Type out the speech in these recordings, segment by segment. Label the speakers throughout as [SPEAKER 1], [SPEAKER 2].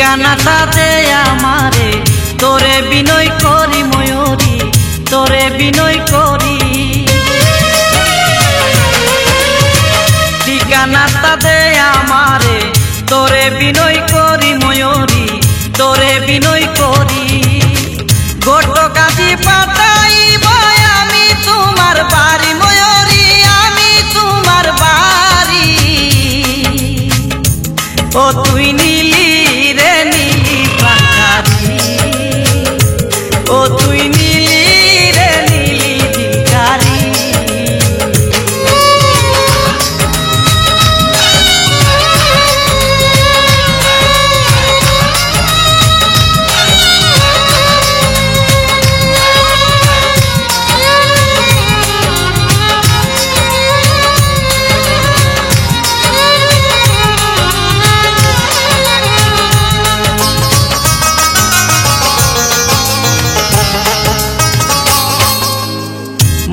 [SPEAKER 1] ঠিকানাটা দে আমারে, তোরে বিনয় করি ময়ূরী, তোরে বিনয় করি। ঠিকানাটা দে আমারে, তোরে বিনয় করি ময়ূরী, তোরে বিনয় করি। ঘটকাজি পাঠাইব আমি তোমার বাড়ি ময়ূরী, আমি তোমার বাড়ি। ও তুই নীলি রে নীলি পাখারি, ও তুই নীলি রে নীলি ভিখারি।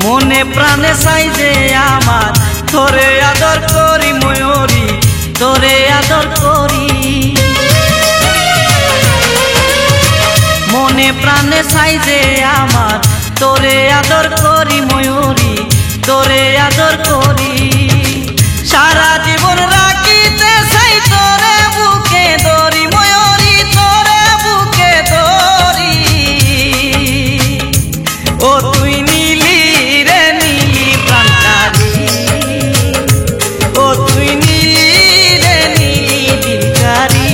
[SPEAKER 1] মনে প্রাণে চাই যে আমার, তোরে আদর করি ময়ূরী, তোরে আদর করি। মনে প্রাণে চাই যে আমার, তোরে আদর করি ময়ূরী, তোরে আদর করি। সারা জীবন রাখিতে চাই তোরে বুকে ধরি ময়ূরী, তোরে বুকে ধরি। ও তুই নীলি রে নীলি প্রাণকারী, ও তুই নীলি রে নীলি ভিখারি।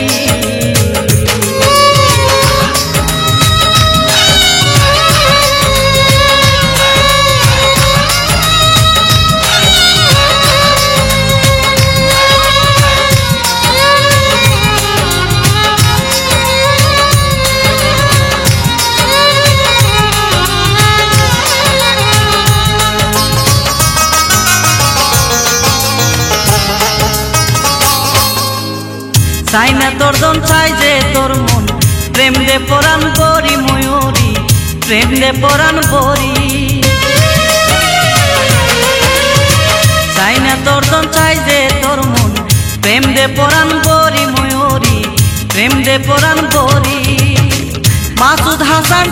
[SPEAKER 1] চাই না তোর দন চাই যে তোর মন, প্রেম দে পরাণ বরি ময়ূরী, প্রেম দে পরাণ বরি। চাই না তোর দন চাই যে তোর মন, প্রেম দে পরাণ বরি ময়ূরী, প্রেম দে পরাণ বরি। মাসুদ হাসান